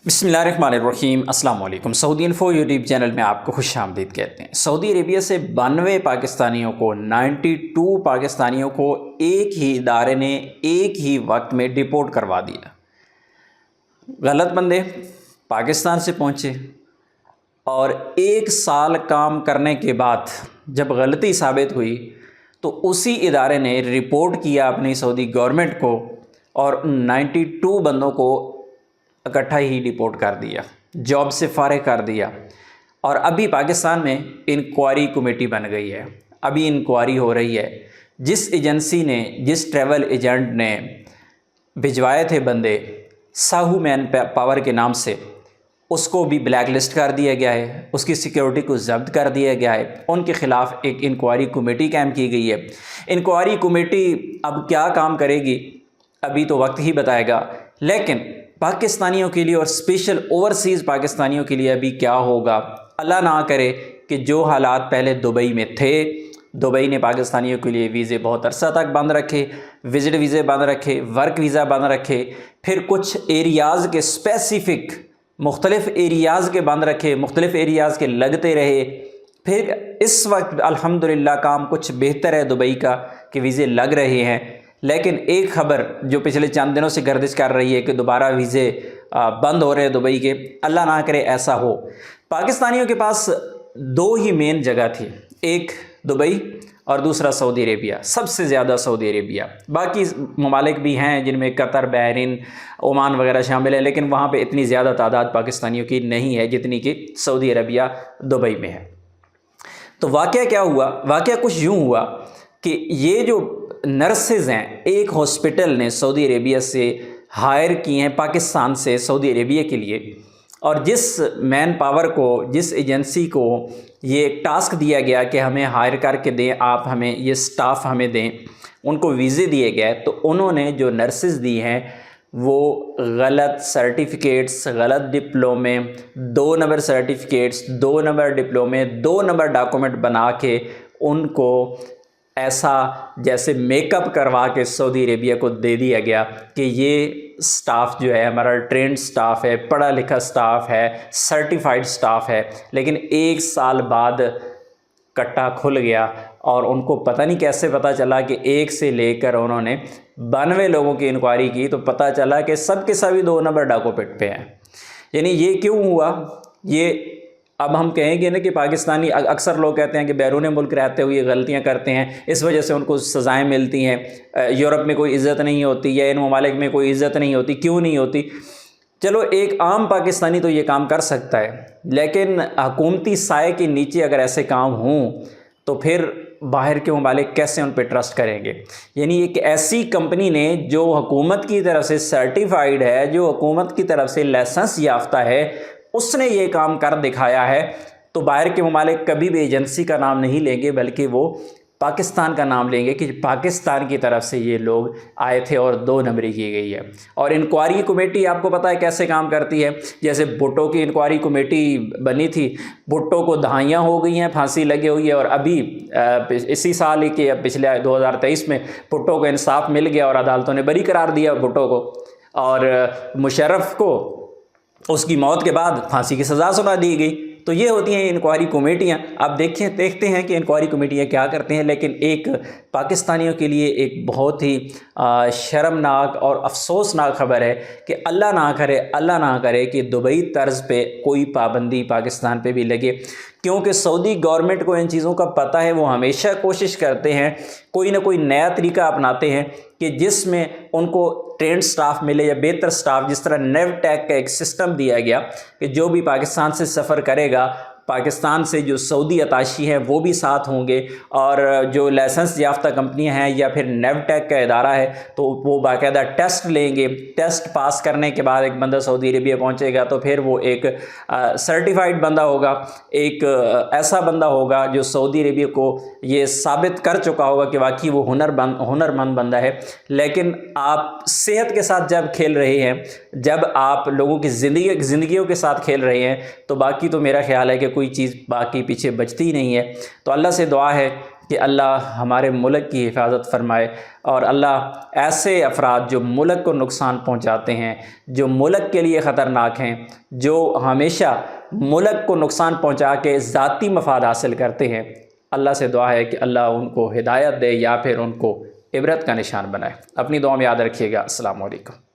बिस्मिल्लाहिर्रहमानिर्रहीम अस्सलाम वालेकुम। सऊदी इन्फो यूट्यूब चैनल में आपको खुश आमदीद कहते हैं। सऊदी अरेबिया से 92 पाकिस्तानियों को 92 पाकिस्तानियों को एक ही इदारे ने एक ही वक्त में डिपोर्ट करवा दिया। गलत बंदे पाकिस्तान से पहुँचे और 1 साल काम करने के बाद जब गलती साबित हुई तो उसी इदारे ने रिपोर्ट किया अपनी सऊदी गवर्नमेंट को और 92 बंदों को इकट्ठा ही डिपोर्ट कर दिया, जॉब से फारिग कर दिया। और अभी पाकिस्तान में इंक्वायरी कमेटी बन गई है, अभी इंक्वायरी हो रही है। जिस एजेंसी ने, जिस ट्रैवल एजेंट ने भिजवाए थे बंदे साहू मैन पावर के नाम से, उसको भी ब्लैक लिस्ट कर दिया गया है, उसकी सिक्योरिटी को जब्त कर दिया गया है। उनके ख़िलाफ़ एक इंक्वायरी कमेटी कायम की गई है। इंक्वायरी कमेटी अब क्या काम करेगी अभी तो वक्त ही बताएगा, लेकिन पाकिस्तानियों के लिए और स्पेशल ओवरसीज़ पाकिस्तानियों के लिए अभी क्या होगा, अल्लाह ना करे कि जो हालात पहले दुबई में थे, दुबई ने पाकिस्तानियों के लिए वीज़े बहुत अरसा तक बंद रखे, विज़िट वीज़े बंद रखे, वर्क वीज़ा बंद रखे, फिर कुछ एरियाज़ के स्पेसिफ़िक मुख्तलिफ़ एरियाज़ के बंद रखे, मुख्तलिफ़ एरियाज़ के लगते रहे। फिर इस वक्त अल्हम्दुलिल्लाह काम कुछ बेहतर है दुबई का कि वीज़े लग रहे हैं। लेकिन एक ख़बर जो पिछले चंद दिनों से गर्दिश कर रही है कि दोबारा वीज़े बंद हो रहे हैं दुबई के, अल्लाह ना करे ऐसा हो। पाकिस्तानियों के पास 2 ही मेन जगह थी, एक दुबई और दूसरा सऊदी अरेबिया, सबसे ज़्यादा सऊदी अरेबिया। बाकी ममालिक भी हैं जिनमें कतर, बहरीन, ओमान वगैरह शामिल है, लेकिन वहाँ पे इतनी ज़्यादा तादाद पाकिस्तानियों की नहीं है जितनी कि सऊदी अरेबिया दुबई में है। तो वाक़या क्या हुआ, वाक़या कुछ यूँ हुआ कि ये जो नर्सेज़ हैं, एक हॉस्पिटल ने सऊदी अरेबिया से हायर की हैं पाकिस्तान से सऊदी अरेबिया के लिए, और जिस मैन पावर को, जिस एजेंसी को ये एक टास्क दिया गया कि हमें हायर करके दें, आप हमें ये स्टाफ हमें दें, उनको वीज़े दिए गए, तो उन्होंने जो नर्सेज़ दी हैं वो गलत सर्टिफिकेट्स, गलत डिप्लोमे, 2 नंबर सर्टिफिकेट्स, 2 नंबर डिप्लोमे, 2 नंबर डॉक्यूमेंट बना के उनको ऐसा जैसे मेकअप करवा के सऊदी अरेबिया को दे दिया गया कि ये स्टाफ जो है हमारा ट्रेंड स्टाफ है, पढ़ा लिखा स्टाफ है, सर्टिफाइड स्टाफ है। लेकिन 1 साल बाद कट्टा खुल गया और उनको पता नहीं कैसे पता चला कि 1 से लेकर उन्होंने 92 लोगों की इंक्वायरी की तो पता चला कि सब के सभी 2 नंबर डॉक्यूमेंट पे हैं। यानी ये क्यों हुआ, ये अब हम कहेंगे ना कि पाकिस्तानी, अक्सर लोग कहते हैं कि बैरून मुल्क रहते हुए गलतियां करते हैं, इस वजह से उनको सज़ाएं मिलती हैं, यूरोप में कोई इज़्ज़त नहीं होती या इन ममालिक में कोई इज़्ज़त नहीं होती। क्यों नहीं होती? चलो एक आम पाकिस्तानी तो ये काम कर सकता है, लेकिन हुकूमती साए के नीचे अगर ऐसे काम हों तो फिर बाहर के ममालिक कैसे उन पर ट्रस्ट करेंगे। यानी एक ऐसी कंपनी ने जो हुकूमत की तरफ से सर्टिफाइड है, जो हुकूमत की तरफ से लाइसेंस याफ्ता है, उसने ये काम कर दिखाया है, तो बाहर के ममालिक कभी भी एजेंसी का नाम नहीं लेंगे बल्कि वो पाकिस्तान का नाम लेंगे कि पाकिस्तान की तरफ से ये लोग आए थे और 2 नंबरी की गई है। और इंक्वायरी कमेटी आपको पता है कैसे काम करती है। जैसे भुट्टो की इंक्वायरी कमेटी बनी थी, भुट्टो को दहाइयाँ हो गई हैं, फांसी लगी हुई है, और अभी इसी साल ही के पिछले 2023 में भुट्टो को इंसाफ मिल गया और अदालतों ने बरी करार दिया भुट्टो को, और मुशर्रफ को उसकी मौत के बाद फांसी की सज़ा सुना दी गई। तो ये होती हैं इंक्वायरी कमेटियाँ। अब देखते हैं कि इंक्वायरी कमेटियाँ क्या करते हैं। लेकिन एक पाकिस्तानियों के लिए एक बहुत ही शर्मनाक और अफसोसनाक ख़बर है कि अल्लाह ना करे कि दुबई तर्ज पे कोई पाबंदी पाकिस्तान पे भी लगे, क्योंकि सऊदी गवर्नमेंट को इन चीज़ों का पता है। वो हमेशा कोशिश करते हैं, कोई ना कोई नया तरीका अपनाते हैं कि जिसमें उनको ट्रेंड स्टाफ मिले या बेहतर स्टाफ। जिस तरह नेवटेक का एक सिस्टम दिया गया कि जो भी पाकिस्तान से सफ़र करेगा, पाकिस्तान से जो सऊदी अताशी हैं वो भी साथ होंगे, और जो लाइसेंस याफ्ता कंपनियां हैं या फिर नेवटेक का इदारा है तो वो बाकायदा टेस्ट लेंगे। टेस्ट पास करने के बाद एक बंदा सऊदी अरेबिया पहुंचेगा तो फिर वो एक सर्टिफाइड बंदा होगा, एक ऐसा बंदा होगा जो सऊदी अरेबिया को ये साबित कर चुका होगा कि वाकई वो हुनरमंद बंदा है। लेकिन आप सेहत के साथ जब खेल रहे हैं, जब आप लोगों की ज़िंदगियों के साथ खेल रहे हैं, तो बाकी तो मेरा ख्याल है कि कोई चीज़ बाकी पीछे बचती ही नहीं है। तो अल्लाह से दुआ है کہ اللہ ہمارے ملک کی حفاظت فرمائے، اور اللہ ایسے افراد جو ملک کو نقصان پہنچاتے ہیں، جو ملک کے لیے خطرناک ہیں، جو ہمیشہ ملک کو نقصان پہنچا کے ذاتی مفاد حاصل کرتے ہیں، اللہ سے دعا ہے کہ اللہ ان کو ہدایت دے یا پھر ان کو عبرت کا نشان بنائے۔ اپنی دعا میں یاد رکھیے گا۔ السلام علیکم۔